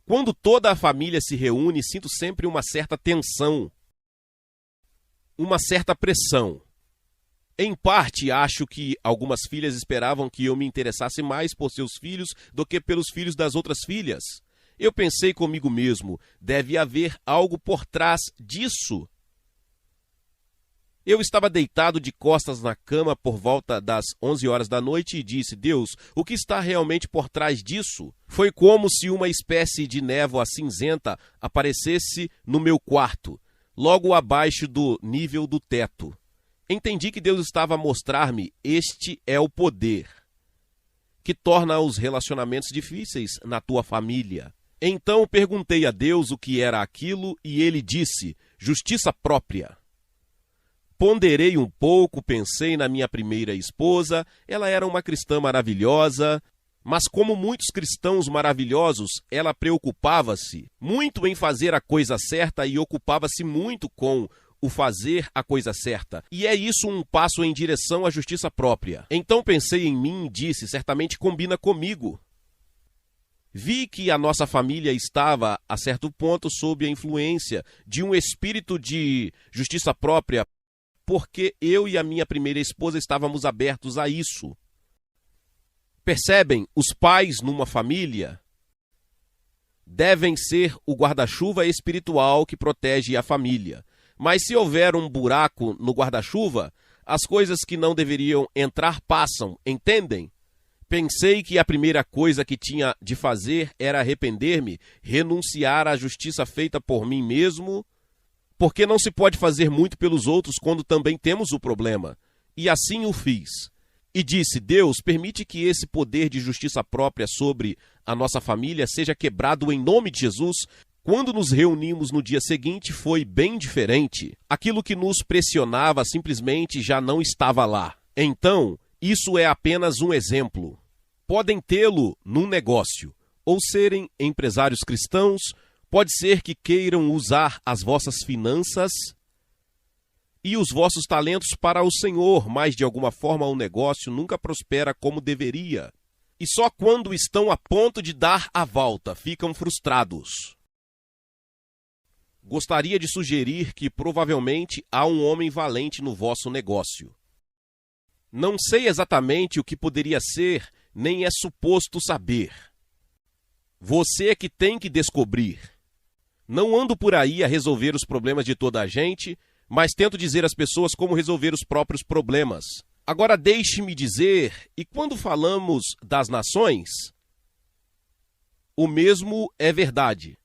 quando toda a família se reúne, sinto sempre uma certa tensão, uma certa pressão. Em parte, acho que algumas filhas esperavam que eu me interessasse mais por seus filhos do que pelos filhos das outras filhas. Eu pensei comigo mesmo, deve haver algo por trás disso. Eu estava deitado de costas na cama por volta das 11 horas da noite e disse: Deus, o que está realmente por trás disso? Foi como se uma espécie de névoa cinzenta aparecesse no meu quarto, logo abaixo do nível do teto. Entendi que Deus estava a mostrar-me: este é o poder que torna os relacionamentos difíceis na tua família. Então perguntei a Deus o que era aquilo e ele disse: justiça própria. Ponderei um pouco, pensei na minha primeira esposa. Ela era uma cristã maravilhosa, mas como muitos cristãos maravilhosos, ela preocupava-se muito em fazer a coisa certa e ocupava-se muito com o fazer a coisa certa. E é isso um passo em direção à justiça própria. Então pensei em mim e disse: certamente combina comigo. Vi que a nossa família estava, a certo ponto, sob a influência de um espírito de justiça própria, porque eu e a minha primeira esposa estávamos abertos a isso. Percebem? Os pais numa família devem ser o guarda-chuva espiritual que protege a família. Mas se houver um buraco no guarda-chuva, as coisas que não deveriam entrar passam, entendem? Pensei que a primeira coisa que tinha de fazer era arrepender-me, renunciar à justiça feita por mim mesmo, porque não se pode fazer muito pelos outros quando também temos o problema. E assim o fiz. E disse: Deus, permite que esse poder de justiça própria sobre a nossa família seja quebrado em nome de Jesus. Quando nos reunimos no dia seguinte, foi bem diferente. Aquilo que nos pressionava simplesmente já não estava lá. Então, isso é apenas um exemplo. Podem tê-lo num negócio, ou serem empresários cristãos, pode ser que queiram usar as vossas finanças e os vossos talentos para o Senhor, mas de alguma forma o negócio nunca prospera como deveria. E só quando estão a ponto de dar a volta ficam frustrados. Gostaria de sugerir que provavelmente há um homem valente no vosso negócio. Não sei exatamente o que poderia ser, nem é suposto saber. Você é que tem que descobrir. Não ando por aí a resolver os problemas de toda a gente, mas tento dizer às pessoas como resolver os próprios problemas. Agora deixe-me dizer, e quando falamos das nações, o mesmo é verdade.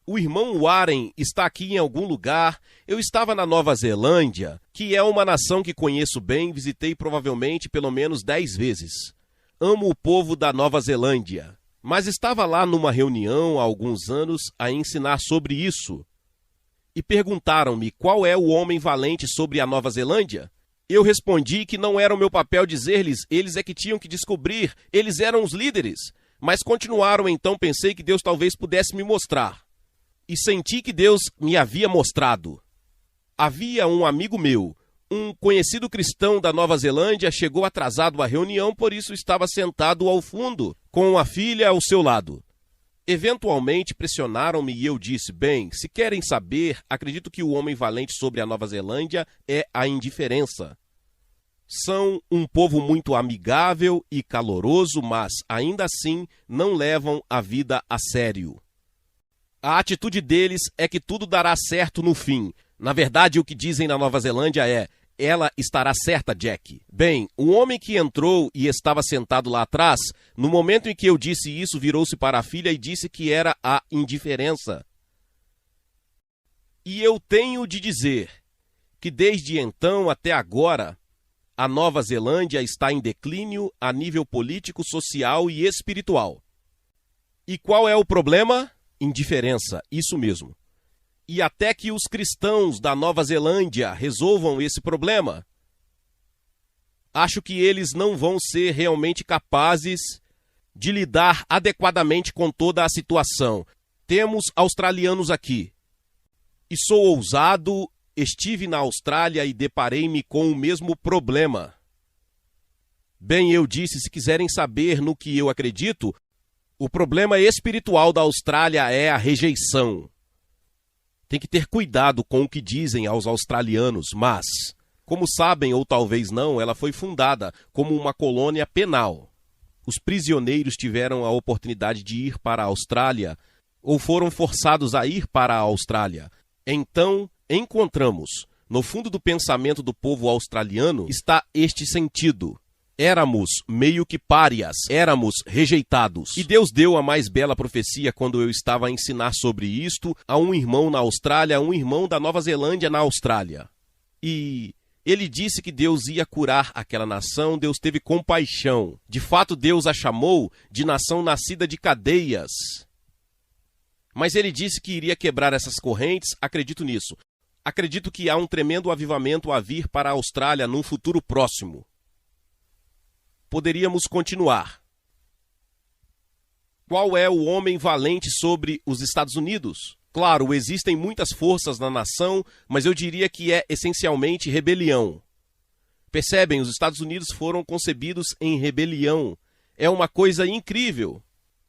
O irmão Warren está aqui em algum lugar. Eu estava na Nova Zelândia, que é uma nação que conheço bem, visitei provavelmente pelo menos 10 vezes. Amo o povo da Nova Zelândia, mas estava lá numa reunião há alguns anos a ensinar sobre isso. E perguntaram-me qual é o homem valente sobre a Nova Zelândia. Eu respondi que não era o meu papel dizer-lhes, eles é que tinham que descobrir, eles eram os líderes. Mas continuaram, então pensei que Deus talvez pudesse me mostrar. E senti que Deus me havia mostrado. Havia um amigo meu, um conhecido cristão da Nova Zelândia, chegou atrasado à reunião, por isso estava sentado ao fundo, com a filha ao seu lado. Eventualmente pressionaram-me e eu disse: bem, se querem saber, acredito que o homem valente sobre a Nova Zelândia é a indiferença. São um povo muito amigável e caloroso, mas ainda assim não levam a vida a sério. A atitude deles é que tudo dará certo no fim. Na verdade, o que dizem na Nova Zelândia é: ela estará certa, Jack. Bem, o homem que entrou e estava sentado lá atrás, no momento em que eu disse isso, virou-se para a filha e disse que era a indiferença. E eu tenho de dizer que desde então até agora, a Nova Zelândia está em declínio a nível político, social e espiritual. E qual é o problema? Indiferença, isso mesmo. E até que os cristãos da Nova Zelândia resolvam esse problema, acho que eles não vão ser realmente capazes de lidar adequadamente com toda a situação. Temos australianos aqui. E sou ousado, estive na Austrália e deparei-me com o mesmo problema. Bem, eu disse, se quiserem saber no que eu acredito, o problema espiritual da Austrália é a rejeição. Tem que ter cuidado com o que dizem aos australianos, mas, como sabem ou talvez não, ela foi fundada como uma colônia penal. Os prisioneiros tiveram a oportunidade de ir para a Austrália ou foram forçados a ir para a Austrália. Então, encontramos, no fundo do pensamento do povo australiano, está este sentido. Éramos meio que párias, éramos rejeitados. E Deus deu a mais bela profecia quando eu estava a ensinar sobre isto a um irmão na Austrália, a um irmão da Nova Zelândia na Austrália. E ele disse que Deus ia curar aquela nação, Deus teve compaixão. De fato, Deus a chamou de nação nascida de cadeias. Mas ele disse que iria quebrar essas correntes, acredito nisso. Acredito que há um tremendo avivamento a vir para a Austrália num futuro próximo. Poderíamos continuar. Qual é o homem valente sobre os Estados Unidos? Claro, existem muitas forças na nação, mas eu diria que é essencialmente rebelião. Percebem, os Estados Unidos foram concebidos em rebelião. É uma coisa incrível.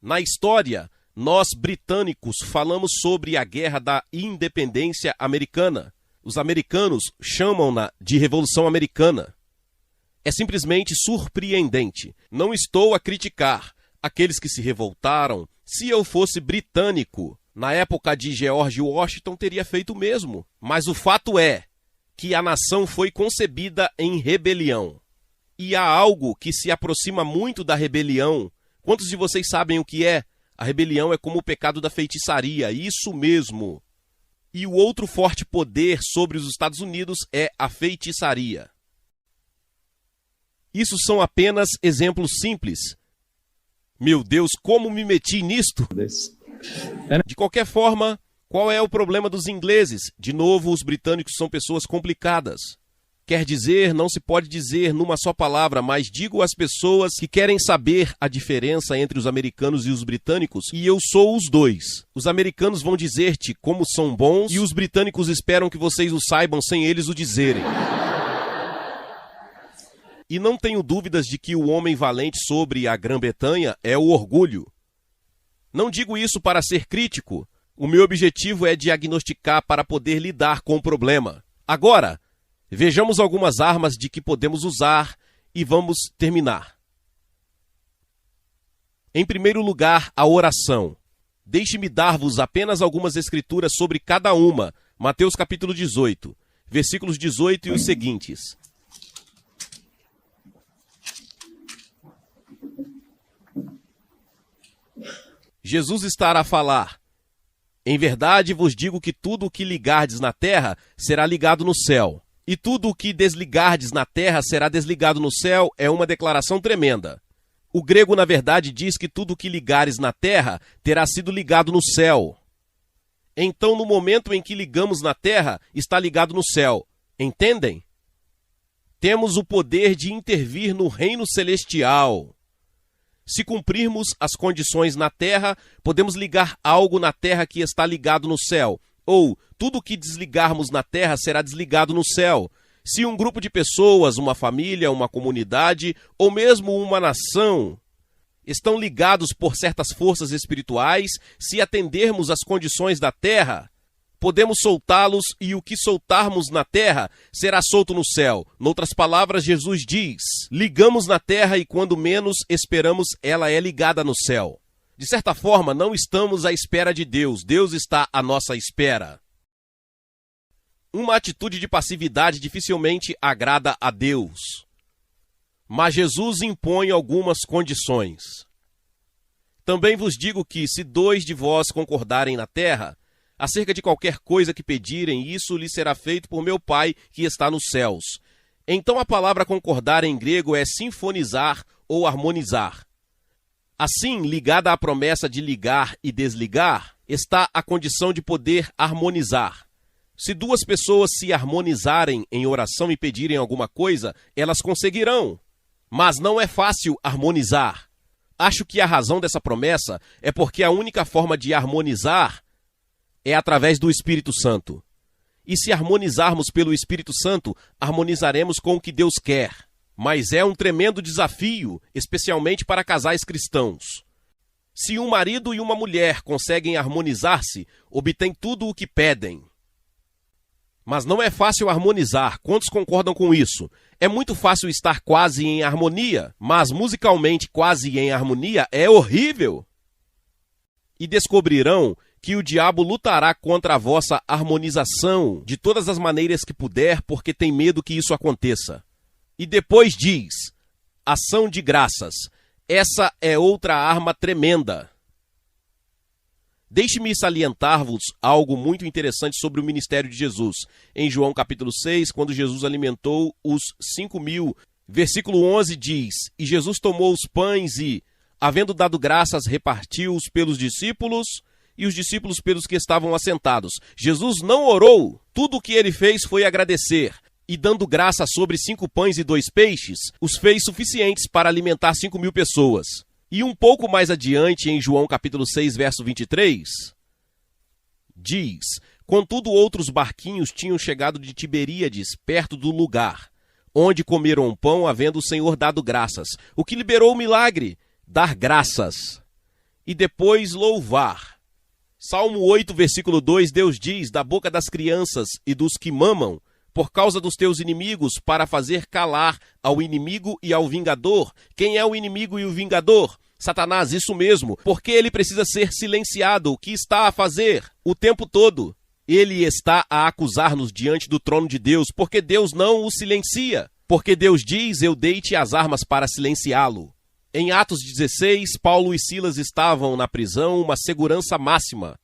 Na história, nós britânicos falamos sobre a Guerra da Independência Americana. Os americanos chamam-na de Revolução Americana. É simplesmente surpreendente. Não estou a criticar aqueles que se revoltaram. Se eu fosse britânico, na época de George Washington, teria feito o mesmo. Mas o fato é que a nação foi concebida em rebelião. E há algo que se aproxima muito da rebelião. Quantos de vocês sabem o que é? A rebelião é como o pecado da feitiçaria, isso mesmo. E o outro forte poder sobre os Estados Unidos é a feitiçaria. Isso são apenas exemplos simples. Meu Deus, como me meti nisto? De qualquer forma, qual é o problema dos ingleses? De novo, os britânicos são pessoas complicadas. Quer dizer, não se pode dizer numa só palavra, mas digo às pessoas que querem saber a diferença entre os americanos e os britânicos, e eu sou os dois. Os americanos vão dizer-te como são bons, e os britânicos esperam que vocês o saibam sem eles o dizerem. E não tenho dúvidas de que o homem valente sobre a Grã-Bretanha é o orgulho. Não digo isso para ser crítico. O meu objetivo é diagnosticar para poder lidar com o problema. Agora, vejamos algumas armas de que podemos usar e vamos terminar. Em primeiro lugar, a oração. Deixe-me dar-vos apenas algumas escrituras sobre cada uma. Mateus capítulo 18, versículos 18 e os seguintes. Jesus estará a falar: em verdade vos digo que tudo o que ligardes na terra será ligado no céu, e tudo o que desligardes na terra será desligado no céu. É uma declaração tremenda. O grego, na verdade, diz que tudo o que ligares na terra terá sido ligado no céu. Então, no momento em que ligamos na terra, está ligado no céu. Entendem? Temos o poder de intervir no reino celestial. Se cumprirmos as condições na terra, podemos ligar algo na terra que está ligado no céu. Ou, tudo que desligarmos na terra será desligado no céu. Se um grupo de pessoas, uma família, uma comunidade, ou mesmo uma nação, estão ligados por certas forças espirituais, se atendermos às condições da terra, podemos soltá-los, e o que soltarmos na terra será solto no céu. Noutras palavras, Jesus diz: ligamos na terra e quando menos esperamos, ela é ligada no céu. De certa forma, não estamos à espera de Deus. Deus está à nossa espera. Uma atitude de passividade dificilmente agrada a Deus. Mas Jesus impõe algumas condições. Também vos digo que, se 2 de vós concordarem na terra, acerca de qualquer coisa que pedirem, isso lhe será feito por meu Pai que está nos céus. Então a palavra concordar em grego é sinfonizar ou harmonizar. Assim, ligada à promessa de ligar e desligar, está a condição de poder harmonizar. Se 2 pessoas se harmonizarem em oração e pedirem alguma coisa, elas conseguirão. Mas não é fácil harmonizar. Acho que a razão dessa promessa é porque a única forma de harmonizar é através do Espírito Santo. E se harmonizarmos pelo Espírito Santo, harmonizaremos com o que Deus quer. Mas é um tremendo desafio, especialmente para casais cristãos. Se um marido e uma mulher conseguem harmonizar-se, obtêm tudo o que pedem. Mas não é fácil harmonizar. Quantos concordam com isso? É muito fácil estar quase em harmonia, mas musicalmente quase em harmonia é horrível. E descobrirão que o diabo lutará contra a vossa harmonização de todas as maneiras que puder, porque tem medo que isso aconteça. E depois diz: ação de graças. Essa é outra arma tremenda. Deixe-me salientar-vos algo muito interessante sobre o ministério de Jesus. Em João capítulo 6, quando Jesus alimentou os 5.000, versículo 11 diz: e Jesus tomou os pães e, havendo dado graças, repartiu-os pelos discípulos, e os discípulos pelos que estavam assentados. Jesus não orou. Tudo o que ele fez foi agradecer. E dando graça sobre 5 pães e 2 peixes, os fez suficientes para alimentar 5.000 pessoas. E um pouco mais adiante, em João capítulo 6, verso 23, diz: contudo outros barquinhos tinham chegado de Tiberíades, perto do lugar, onde comeram pão, havendo o Senhor dado graças. O que liberou o milagre? Dar graças. e depois louvar. Salmo 8, versículo 2, Deus diz: da boca das crianças e dos que mamam, por causa dos teus inimigos, para fazer calar ao inimigo e ao vingador. Quem é o inimigo e o vingador? Satanás, isso mesmo, porque ele precisa ser silenciado. O que está a fazer? O tempo todo. Ele está a acusar-nos diante do trono de Deus, porque Deus não o silencia. Porque Deus diz: eu dei-te as armas para silenciá-lo. Em Atos 16, Paulo e Silas estavam na prisão, uma segurança máxima,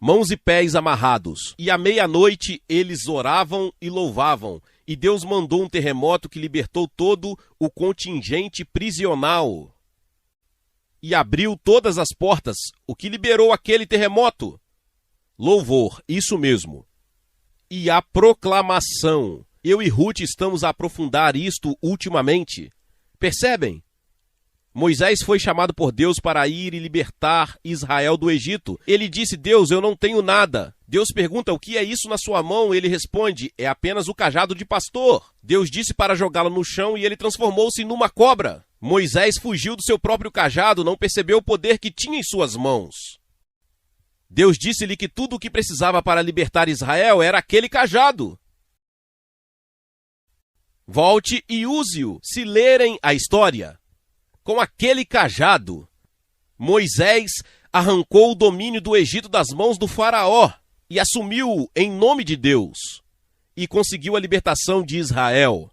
mãos e pés amarrados. E à meia-noite eles oravam e louvavam. E Deus mandou um terremoto que libertou todo o contingente prisional. E abriu todas as portas. O que liberou aquele terremoto? Louvor, isso mesmo. E a proclamação. Eu e Ruth estamos a aprofundar isto ultimamente. Percebem? Moisés foi chamado por Deus para ir e libertar Israel do Egito. Ele disse: Deus, eu não tenho nada. Deus pergunta: o que é isso na sua mão? Ele responde: é apenas o cajado de pastor. Deus disse para jogá-lo no chão e ele transformou-se numa cobra. Moisés fugiu do seu próprio cajado, não percebeu o poder que tinha em suas mãos. Deus disse-lhe que tudo o que precisava para libertar Israel era aquele cajado. Volte e use-o, se lerem a história. Com aquele cajado, Moisés arrancou o domínio do Egito das mãos do faraó e assumiu em nome de Deus e conseguiu a libertação de Israel.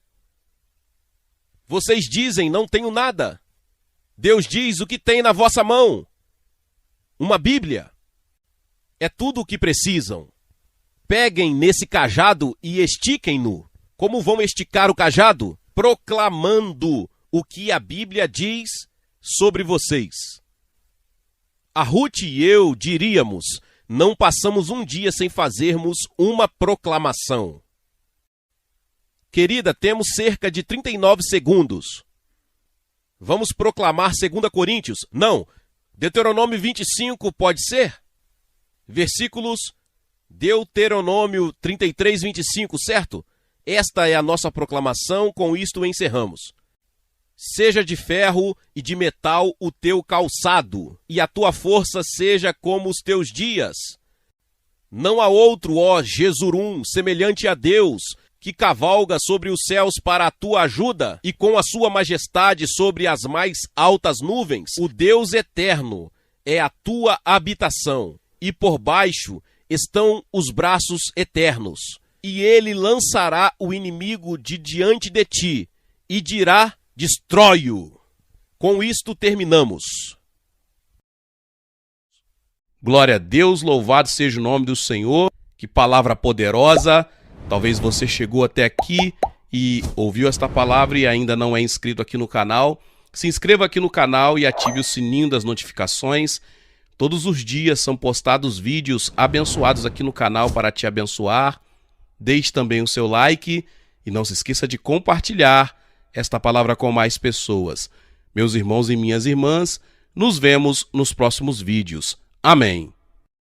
Vocês dizem: não tenho nada. Deus diz: o que tem na vossa mão? Uma Bíblia. É tudo o que precisam. Peguem nesse cajado e estiquem-no. Como vão esticar o cajado? Proclamando o que a Bíblia diz sobre vocês. A Ruth e eu diríamos: não passamos um dia sem fazermos uma proclamação. Querida, temos cerca de 39 segundos. Vamos proclamar 2 Coríntios? Não. Deuteronômio 25 pode ser? Versículos Deuteronômio 33, 25, certo? Esta é a nossa proclamação, com isto encerramos. Seja de ferro e de metal o teu calçado, e a tua força seja como os teus dias. Não há outro, ó Jesurum, semelhante a Deus, que cavalga sobre os céus para a tua ajuda, e com a sua majestade sobre as mais altas nuvens. O Deus eterno é a tua habitação, e por baixo estão os braços eternos. E ele lançará o inimigo de diante de ti, e dirá: destrói-o. Com isto terminamos. Glória a Deus, louvado seja o nome do Senhor. Que palavra poderosa. Talvez você chegou até aqui e ouviu esta palavra e ainda não é inscrito aqui no canal. Se inscreva aqui no canal e ative o sininho das notificações. Todos os dias são postados vídeos abençoados aqui no canal para te abençoar. Deixe também o seu like e não se esqueça de compartilhar esta palavra com mais pessoas. Meus irmãos e minhas irmãs, nos vemos nos próximos vídeos. Amém.